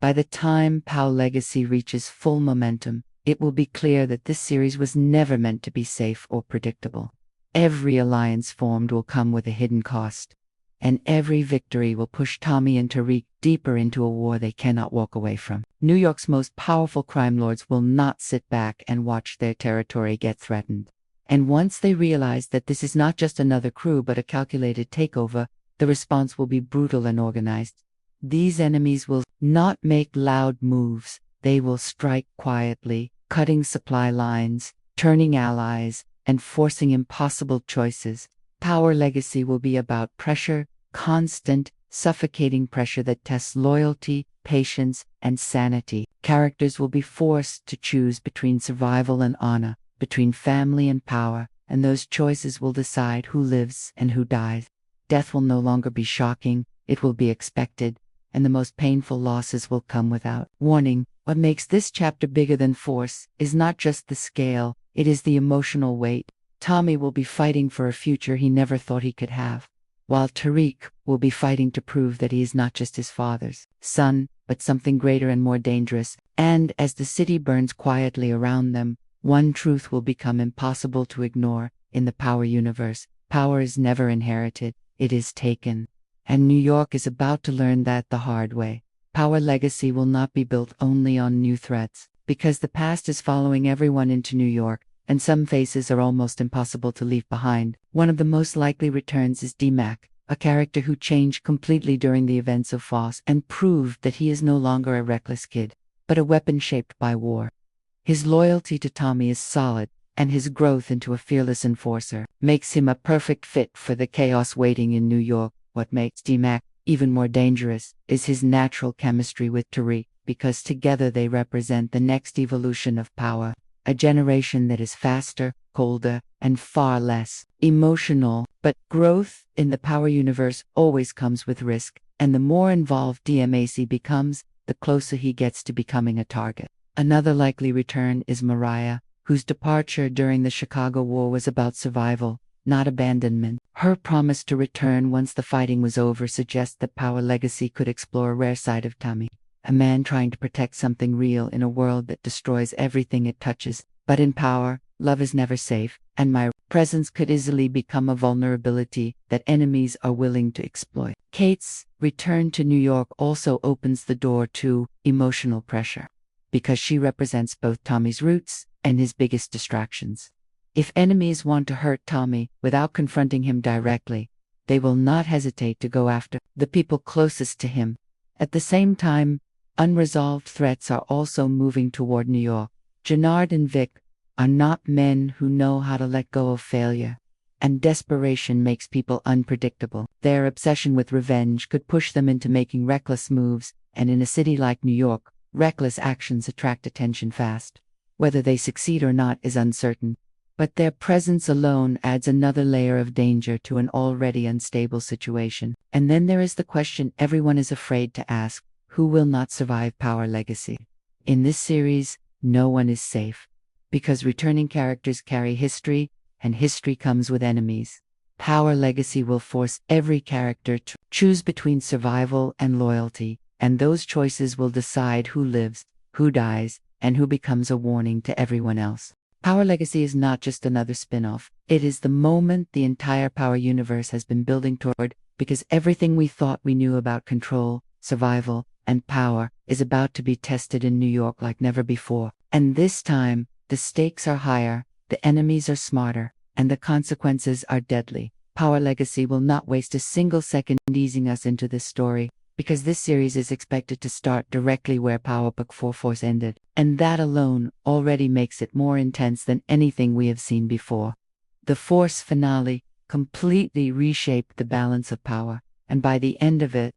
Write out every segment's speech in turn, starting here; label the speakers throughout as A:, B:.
A: By the time POW Legacy reaches full momentum, it will be clear that this series was never meant to be safe or predictable. Every alliance formed will come with a hidden cost, and every victory will push Tommy and Tariq deeper into a war they cannot walk away from. New York's most powerful crime lords will not sit back and watch their territory get threatened. And once they realize that this is not just another crew but a calculated takeover, the response will be brutal and organized. These enemies will not make loud moves. They will strike quietly, cutting supply lines, turning allies, and forcing impossible choices. POW Legacy will be about pressure, constant, suffocating pressure that tests loyalty, patience, and sanity. Characters will be forced to choose between survival and honor, between family and power, and those choices will decide who lives and who dies. Death will no longer be shocking, it will be expected, and the most painful losses will come without warning. What makes this chapter bigger than force is not just the scale, it is the emotional weight. Tommy will be fighting for a future he never thought he could have, while Tariq will be fighting to prove that he is not just his father's son, but something greater and more dangerous. And as the city burns quietly around them, one truth will become impossible to ignore. In the POW universe, power is never inherited, it is taken. And New York is about to learn that the hard way. POW Legacy will not be built only on new threats, because the past is following everyone into New York, and some faces are almost impossible to leave behind. One of the most likely returns is DMAC, a character who changed completely during the events of FOSS and proved that he is no longer a reckless kid, but a weapon shaped by war. His loyalty to Tommy is solid, and his growth into a fearless enforcer makes him a perfect fit for the chaos waiting in New York. What makes DMAC even more dangerous is his natural chemistry with Tariq, because together they represent the next evolution of power, a generation that is faster, colder, and far less emotional. But growth in the POW universe always comes with risk, and the more involved DMAC becomes, the closer he gets to becoming a target. Another likely return is Mireya, whose departure during the Chicago War was about survival, not abandonment. Her promise to return once the fighting was over suggests that POW Legacy could explore a rare side of Tommy, a man trying to protect something real in a world that destroys everything it touches. But in power, love is never safe, and my presence could easily become a vulnerability that enemies are willing to exploit. Kate's return to New York also opens the door to emotional pressure, because she represents both Tommy's roots and his biggest distractions. If enemies want to hurt Tommy without confronting him directly, they will not hesitate to go after the people closest to him. At the same time, unresolved threats are also moving toward New York. Jenard and Vic are not men who know how to let go of failure, and desperation makes people unpredictable. Their obsession with revenge could push them into making reckless moves, and in a city like New York, reckless actions attract attention fast. Whether they succeed or not is uncertain, but their presence alone adds another layer of danger to an already unstable situation. And then there is the question everyone is afraid to ask: who will not survive POW Legacy? In this series, no one is safe, because returning characters carry history, and history comes with enemies. POW Legacy will force every character to choose between survival and loyalty, and those choices will decide who lives, who dies, and who becomes a warning to everyone else. POW Legacy is not just another spin-off. It is the moment the entire POW universe has been building toward, because everything we thought we knew about control, survival, and power is about to be tested in New York like never before. And this time, the stakes are higher, the enemies are smarter, and the consequences are deadly. POW Legacy will not waste a single second easing us into this story, because this series is expected to start directly where POW Book 4 Force ended, and that alone already makes it more intense than anything we have seen before. The Force finale completely reshaped the balance of power, and by the end of it,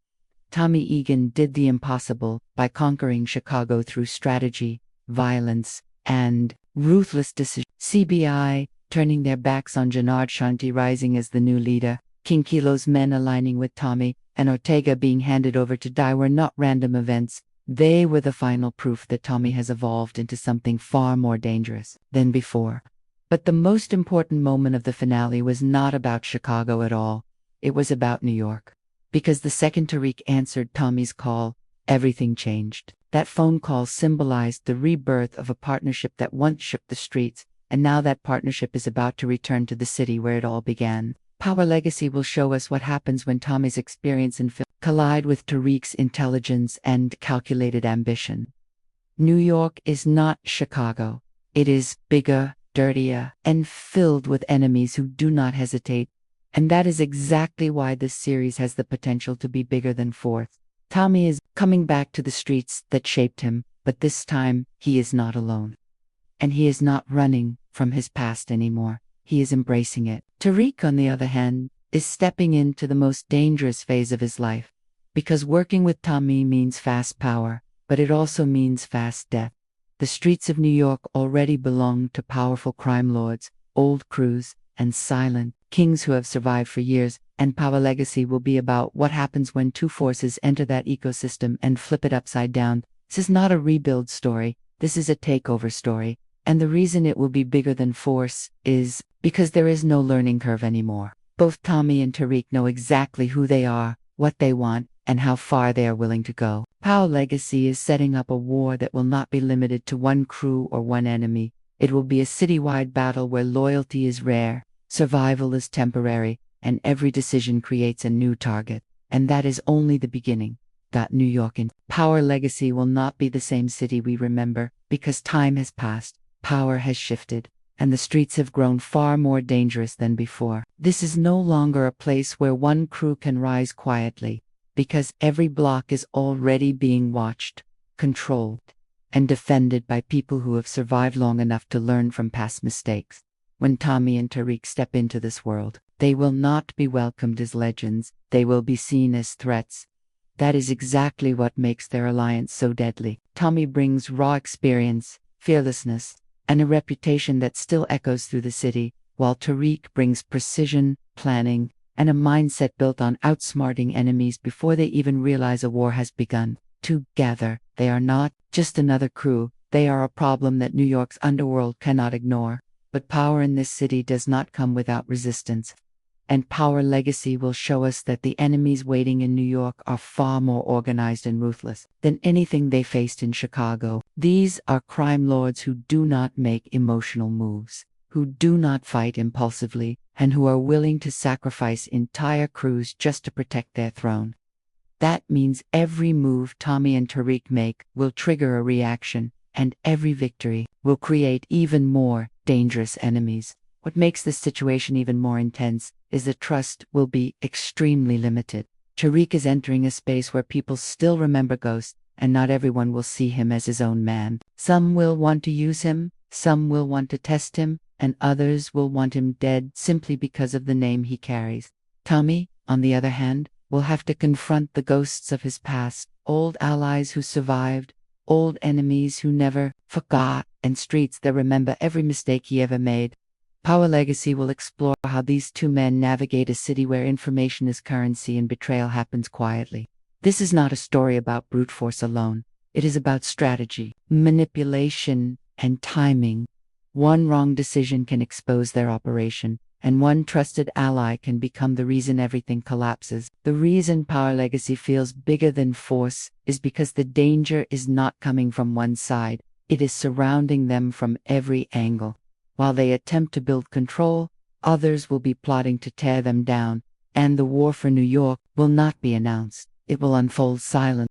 A: Tommy Egan did the impossible by conquering Chicago through strategy, violence, and ruthless decision. CBI turning their backs on Jenard, Shanti rising as the new leader, King Kilo's men aligning with Tommy, and Ortega being handed over to die were not random events. They were the final proof that Tommy has evolved into something far more dangerous than before. But the most important moment of the finale was not about Chicago at all. It was about New York. Because the second Tariq answered Tommy's call, everything changed. That phone call symbolized the rebirth of a partnership that once shook the streets, and now that partnership is about to return to the city where it all began. Power Legacy will show us what happens when Tommy's experience and film collide with Tariq's intelligence and calculated ambition. New York is not Chicago. It is bigger, dirtier, and filled with enemies who do not hesitate. And that is exactly why this series has the potential to be bigger than Fourth. Tommy is coming back to the streets that shaped him, but this time he is not alone. And he is not running from his past anymore. He is embracing it. Tariq, on the other hand, is stepping into the most dangerous phase of his life. Because working with Tommy means fast power, but it also means fast death. The streets of New York already belong to powerful crime lords, old crews, and silent kings who have survived for years, and Power Legacy will be about what happens when two forces enter that ecosystem and flip it upside down. This is not a rebuild story, this is a takeover story, and the reason it will be bigger than Force is because there is no learning curve anymore. Both Tommy and Tariq know exactly who they are, what they want, and how far they are willing to go. Power Legacy is setting up a war that will not be limited to one crew or one enemy. It will be a citywide battle where loyalty is rare, survival is temporary, and every decision creates a new target. And that is only the beginning. New York and Power Legacy will not be the same city we remember, because time has passed, power has shifted, and the streets have grown far more dangerous than before. This is no longer a place where one crew can rise quietly, because every block is already being watched, controlled, and defended by people who have survived long enough to learn from past mistakes. When Tommy and Tariq step into this world, they will not be welcomed as legends, they will be seen as threats. That is exactly what makes their alliance so deadly. Tommy brings raw experience, fearlessness, and a reputation that still echoes through the city, while Tariq brings precision, planning, and a mindset built on outsmarting enemies before they even realize a war has begun. Together, they are not just another crew, they are a problem that New York's underworld cannot ignore. But power in this city does not come without resistance. And Power Legacy will show us that the enemies waiting in New York are far more organized and ruthless than anything they faced in Chicago. These are crime lords who do not make emotional moves, who do not fight impulsively, and who are willing to sacrifice entire crews just to protect their throne. That means every move Tommy and Tariq make will trigger a reaction, and every victory will create even more dangerous enemies. What makes this situation even more intense is that trust will be extremely limited. Tariq is entering a space where people still remember Ghost, and not everyone will see him as his own man. Some will want to use him, some will want to test him, and others will want him dead simply because of the name he carries. Tommy, on the other hand, will have to confront the ghosts of his past, old allies who survived, old enemies who never forgot, and streets that remember every mistake he ever made. Power Legacy will explore how these two men navigate a city where information is currency and betrayal happens quietly. This is not a story about brute force alone. It is about strategy, manipulation, and timing. One wrong decision can expose their operation, and one trusted ally can become the reason everything collapses. The reason Power Legacy feels bigger than Force is because the danger is not coming from one side, it is surrounding them from every angle. While they attempt to build control, others will be plotting to tear them down, and the war for New York will not be announced. It will unfold silently.